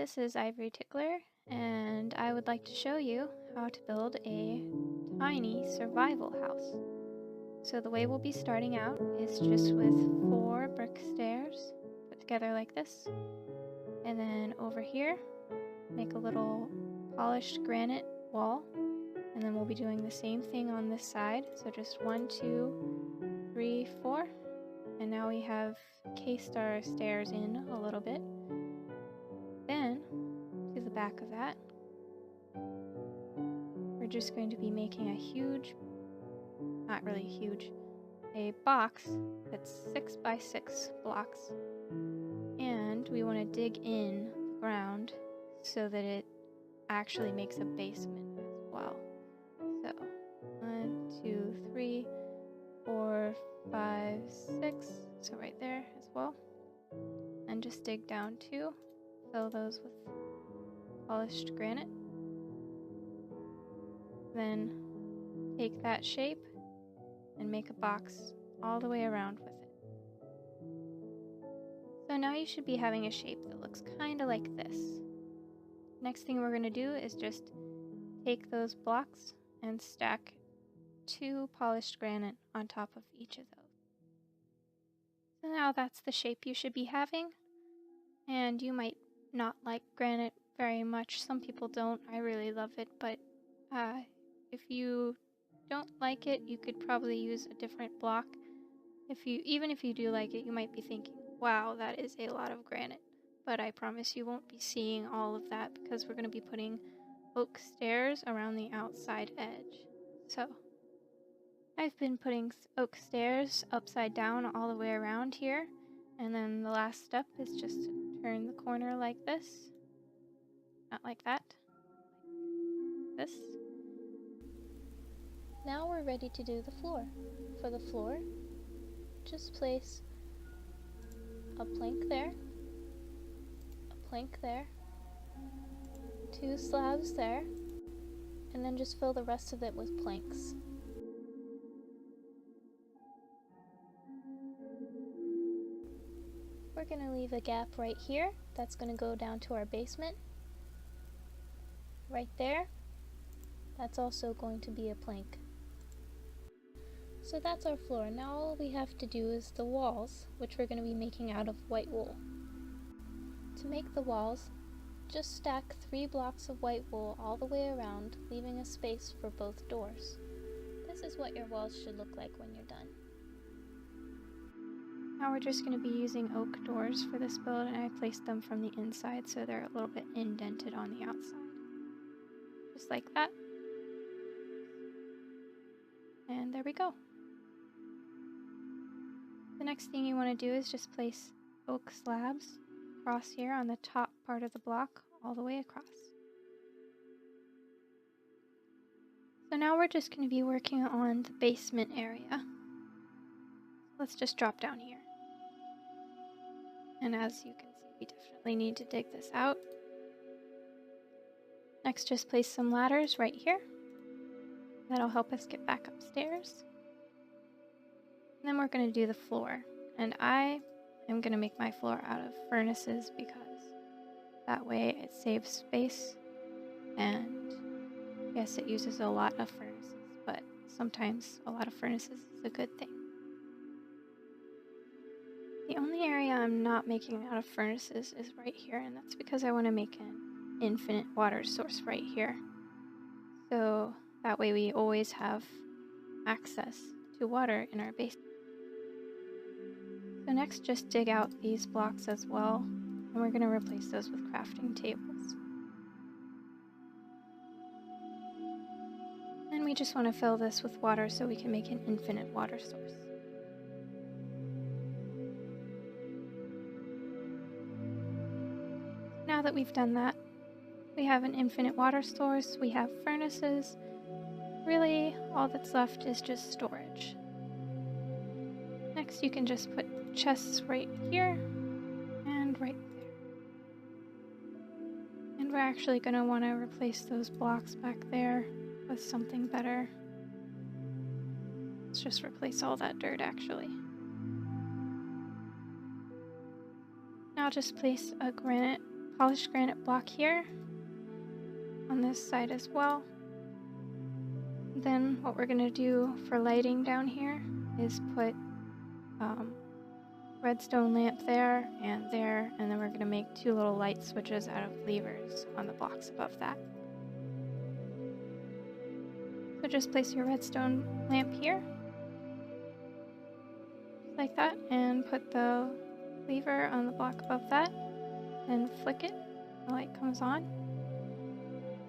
this is Ivory Tickler, and I would like to show you how to build a tiny survival house. So the way we'll be starting out is just with 4 brick stairs put together like this, and then over here make a little polished granite wall, and then we'll be doing the same thing on this side. So just 1, 2, 3, 4, and now we have cased our stairs in a little bit. Then to the back of that, we're just going to be making a huge, not really huge, a box that's 6 by 6 blocks, and we want to dig in the ground so that it actually makes a basement as well. So 1, 2, 3, 4, 5, 6, so right there as well, and just dig down 2, fill those with polished granite. Then take that shape and make a box all the way around with it. So now you should be having a shape that looks kind of like this. Next thing we're going to do is just take those blocks and stack 2 polished granite on top of each of those. So now that's the shape you should be having, and you might not like granite very much. Some people don't. I really love it, but if you don't like it, you could probably use a different block. Even if you do like it, you might be thinking, wow, that is a lot of granite. But I promise you won't be seeing all of that because we're going to be putting oak stairs around the outside edge. So I've been putting oak stairs upside down all the way around here, and then the last step is just to turn the corner like this. Not like that. Like this. Now we're ready to do the floor. For the floor, just place a plank there, a plank there, 2 slabs there, and then just fill the rest of it with planks. We're going to leave a gap right here. That's going to go down to our basement. Right there, that's also going to be a plank. So that's our floor. Now all we have to do is the walls, which we're going to be making out of white wool. To make the walls, just stack 3 blocks of white wool all the way around, leaving a space for both doors. This is what your walls should look like when you're done. Now we're just going to be using oak doors for this build, and I placed them from the inside so they're a little bit indented on the outside. Just like that. And there we go. The next thing you want to do is just place oak slabs across here on the top part of the block all the way across. So now we're just going to be working on the basement area. Let's just drop down here. And as you can see, we definitely need to dig this out. Next, just place some ladders right here. That'll help us get back upstairs. And then we're going to do the floor. And I am going to make my floor out of furnaces because that way it saves space. And yes, it uses a lot of furnaces, but sometimes a lot of furnaces is a good thing. The only area I'm not making out of furnaces is right here, and that's because I want to make an infinite water source right here. So that way we always have access to water in our basement. So next, just dig out these blocks as well, and we're going to replace those with crafting tables. And we just want to fill this with water so we can make an infinite water source. Now that we've done that, we have an infinite water source, we have furnaces. Really, all that's left is just storage. Next, you can just put chests right here and right there. And we're actually going to want to replace those blocks back there with something better. Let's just replace all that dirt actually. Now just place a granite polished granite block here on this side as well. Then what we're going to do for lighting down here is put redstone lamp there, and then we're going to make 2 little light switches out of levers on the blocks above that. So just place your redstone lamp here, like that, and put the lever on the block above that, and flick it, the light comes on,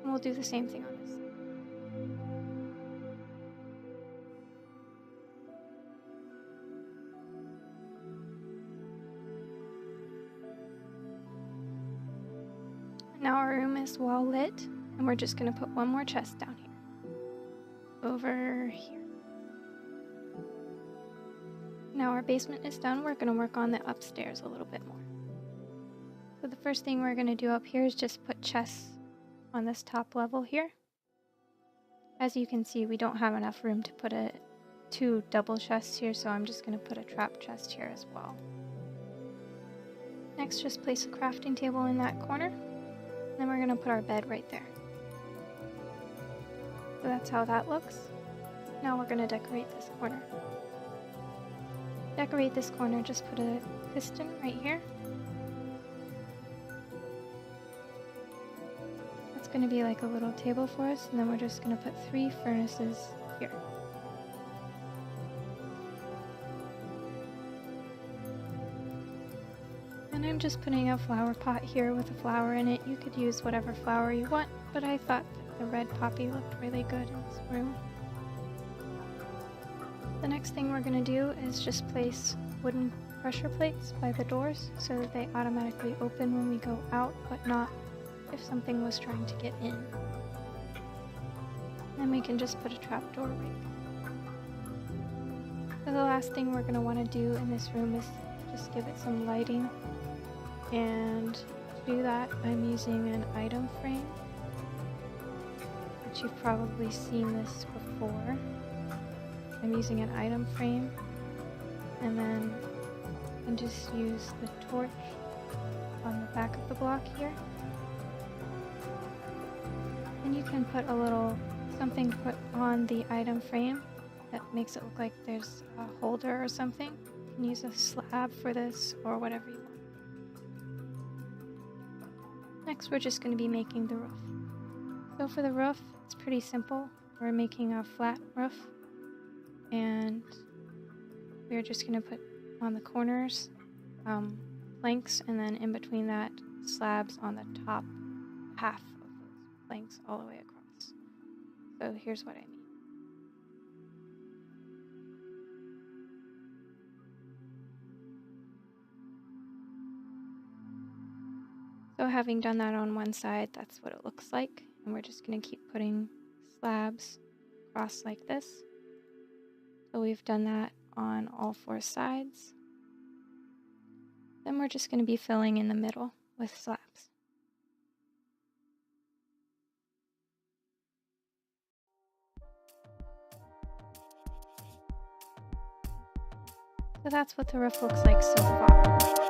and we'll do the same thing on this side. Now our room is well lit, and we're just going to put one more chest down here. Over here. Now our basement is done, we're going to work on the upstairs a little bit more. So the first thing we're going to do up here is just put chests on this top level here. As you can see, we don't have enough room to put 2 double chests here, so I'm just going to put a trap chest here as well. Next, just place a crafting table in that corner. Then we're going to put our bed right there. So that's how that looks. Now we're going to decorate this corner. Decorate this corner, just put a piston right here. That's going to be like a little table for us, and then we're just going to put 3 furnaces here. And I'm just putting a flower pot here with a flower in it. You could use whatever flower you want, but I thought that the red poppy looked really good in this room. The next thing we're going to do is just place wooden pressure plates by the doors so that they automatically open when we go out, but not if something was trying to get in. Then we can just put a trap door right there. So the last thing we're going to want to do in this room is just give it some lighting. And to do that, I'm using an item frame, which you've probably seen this before. I'm using an item frame, and then I can just use the torch on the back of the block here. And you can put a little something to put on the item frame that makes it look like there's a holder or something. You can use a slab for this or whatever you want. Next, we're just going to be making the roof. So for the roof, it's pretty simple. We're making a flat roof, and we're just going to put on the corners planks, and then in between that, slabs on the top half of those planks all the way across. So here's what I mean. So having done that on one side, that's what it looks like. And we're just going to keep putting slabs across like this. So we've done that on all 4 sides. Then we're just going to be filling in the middle with slabs. So that's what the roof looks like so far.